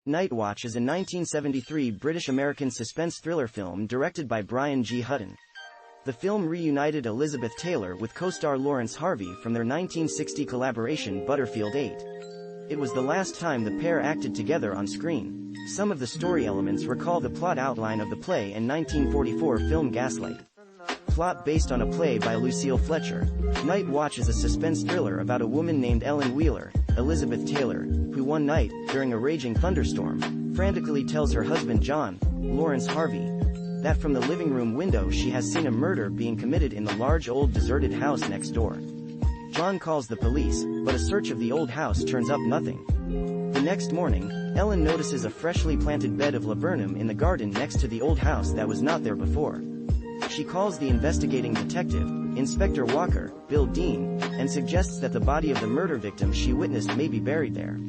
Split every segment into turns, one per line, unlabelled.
Night Watch is a 1973 British-American suspense thriller film directed by Brian G. Hutton. The film reunited Elizabeth Taylor with co-star Lawrence Harvey from their 1960 collaboration Butterfield 8. It was the last time the pair acted together on screen. Some of the story elements recall the plot outline of the play and 1944 film Gaslight. Plot based on a play by Lucille Fletcher. Night Watch is a suspense thriller about a woman named Ellen Wheeler, Elizabeth Taylor, who one night, during a raging thunderstorm, frantically tells her husband John, Lawrence Harvey, that from the living room window she has seen a murder being committed in the large old deserted house next door. John calls the police, but a search of the old house turns up nothing. The next morning, Ellen notices a freshly planted bed of laburnum in the garden next to the old house that was not there before. She calls the investigating detective, Inspector Walker, Bill Dean, and suggests that the body of the murder victim she witnessed may be buried there.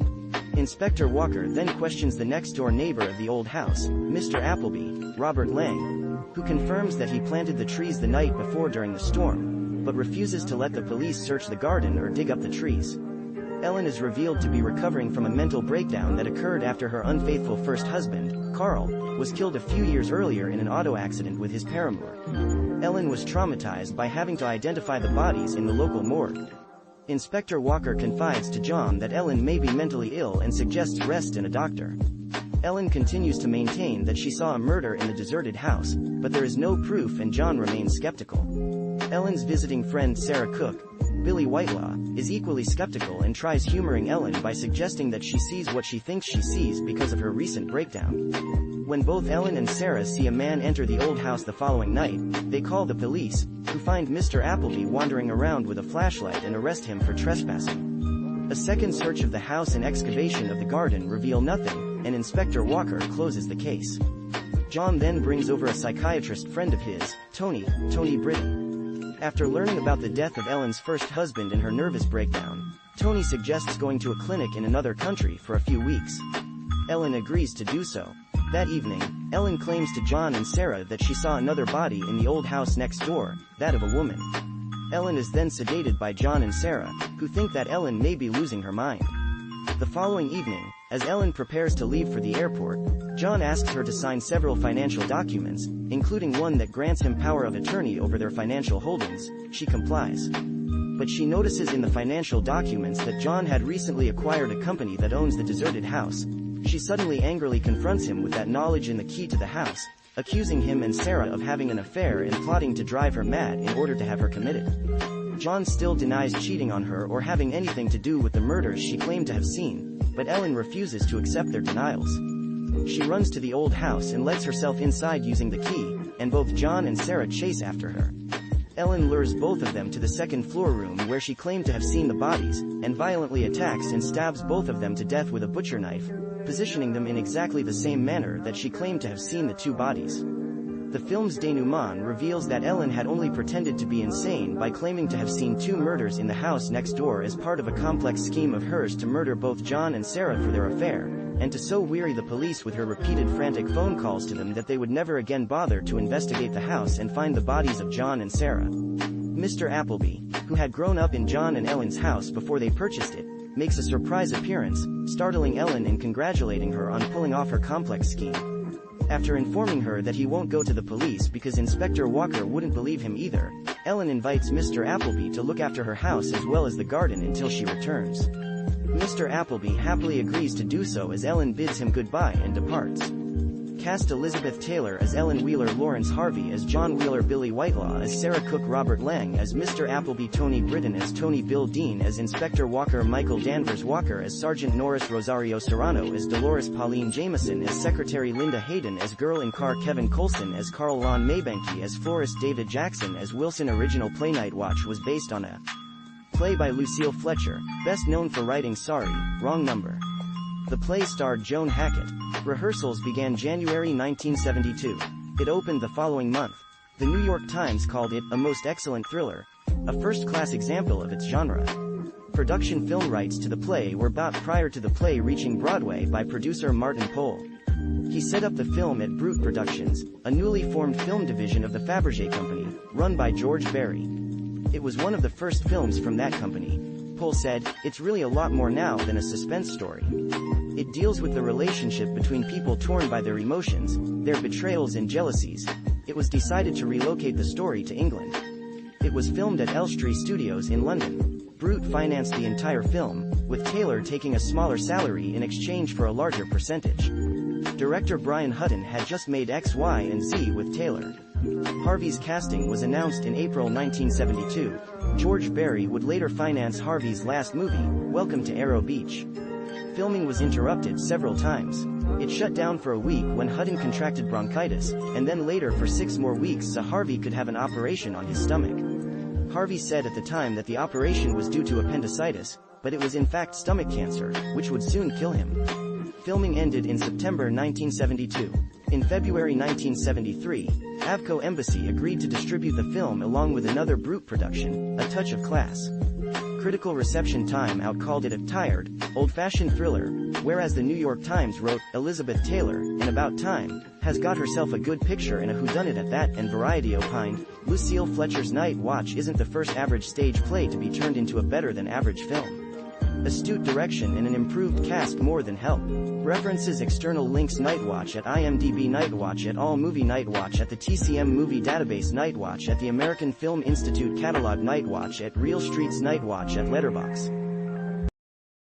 Inspector Walker then questions the next-door neighbor of the old house, Mr. Appleby, Robert Lang, who confirms that he planted the trees the night before during the storm, but refuses to let the police search the garden or dig up the trees. Ellen is revealed to be recovering from a mental breakdown that occurred after her unfaithful first husband, Carl, was killed a few years earlier in an auto accident with his paramour. Ellen was traumatized by having to identify the bodies in the local morgue. Inspector Walker confides to John that Ellen may be mentally ill and suggests rest and a doctor. Ellen continues to maintain that she saw a murder in the deserted house, but there is no proof and John remains skeptical. Ellen's visiting friend Sarah Cook, Billy Whitelaw, is equally skeptical and tries humoring Ellen by suggesting that she sees what she thinks she sees because of her recent breakdown. When both Ellen and Sarah see a man enter the old house the following night, they call the police, who find Mr. Appleby wandering around with a flashlight and arrest him for trespassing. A second search of the house and excavation of the garden reveal nothing, and Inspector Walker closes the case. John then brings over a psychiatrist friend of his, Tony Britton. After learning about the death of Ellen's first husband and her nervous breakdown, Tony suggests going to a clinic in another country for a few weeks. Ellen agrees to do so. That evening, Ellen claims to John and Sarah that she saw another body in the old house next door, that of a woman. Ellen is then sedated by John and Sarah, who think that Ellen may be losing her mind. The following evening, as Ellen prepares to leave for the airport, John asks her to sign several financial documents, including one that grants him power of attorney over their financial holdings. She complies. But she notices in the financial documents that John had recently acquired a company that owns the deserted house. She suddenly angrily confronts him with that knowledge and the key to the house, accusing him and Sarah of having an affair and plotting to drive her mad in order to have her committed. John still denies cheating on her or having anything to do with the murders she claimed to have seen, but Ellen refuses to accept their denials. She runs to the old house and lets herself inside using the key, and both John and Sarah chase after her. Ellen lures both of them to the second-floor room where she claimed to have seen the bodies, and violently attacks and stabs both of them to death with a butcher knife, positioning them in exactly the same manner that she claimed to have seen the two bodies. The film's denouement reveals that Ellen had only pretended to be insane by claiming to have seen two murders in the house next door as part of a complex scheme of hers to murder both John and Sarah for their affair, and to so weary the police with her repeated frantic phone calls to them that they would never again bother to investigate the house and find the bodies of John and Sarah. Mr. Appleby, who had grown up in John and Ellen's house before they purchased it, makes a surprise appearance, startling Ellen and congratulating her on pulling off her complex scheme. After informing her that he won't go to the police because Inspector Walker wouldn't believe him either, Ellen invites Mr. Appleby to look after her house as well as the garden until she returns. Mr. Appleby happily agrees to do so as Ellen bids him goodbye and departs. Cast Elizabeth Taylor as Ellen Wheeler, Lawrence Harvey as John Wheeler, Billy Whitelaw as Sarah Cook, Robert Lang as Mr. Appleby, Tony Britton as Tony, Bill Dean as Inspector Walker, Michael Danvers Walker as Sergeant Norris, Rosario Serrano as Dolores, Pauline Jameson as Secretary, Linda Hayden as Girl in Car, Kevin Coulson as Carl, Lon Maybanky as Florist, David Jackson as Wilson. Original play. Night Watch was based on a play by Lucille Fletcher, best known for writing Sorry, Wrong Number. The play starred Joan Hackett. Rehearsals began January 1972. It opened the following month. The New York Times called it a most excellent thriller, a first-class example of its genre. Production film rights to the play were bought prior to the play reaching Broadway by producer Martin Pohl. He set up the film at Brute Productions, a newly formed film division of the Fabergé Company, run by George Barry. It was one of the first films from that company. Pohl said, "It's really a lot more now than a suspense story. It deals with the relationship between people torn by their emotions, their betrayals and jealousies. It was decided to relocate the story to England. It was filmed at Elstree Studios in London. Brute financed the entire film, with Taylor taking a smaller salary in exchange for a larger percentage. Director Brian Hutton had just made X, Y, and Z with Taylor. Harvey's casting was announced in April 1972. George Barry would later finance Harvey's last movie, Welcome to Arrow Beach. Filming was interrupted several times. It shut down for a week when Hutton contracted bronchitis, and then later for 6 more weeks so Harvey could have an operation on his stomach. Harvey said at the time that the operation was due to appendicitis, but it was in fact stomach cancer, which would soon kill him. Filming ended in September 1972. In February 1973, Avco Embassy agreed to distribute the film along with another Brute production, A Touch of Class. Critical reception Time Out called it a tired, old-fashioned thriller, whereas the New York Times wrote, Elizabeth Taylor, in About Time, has got herself a good picture and a whodunit at that, and Variety opined, Lucille Fletcher's Night Watch isn't the first average stage play to be turned into a better-than-average film. Astute direction and an improved cast more than help. References external links Nightwatch at IMDb Nightwatch at AllMovie Nightwatch at the TCM Movie Database Nightwatch at the American Film Institute Catalog Nightwatch at Real Streets Nightwatch at Letterboxd.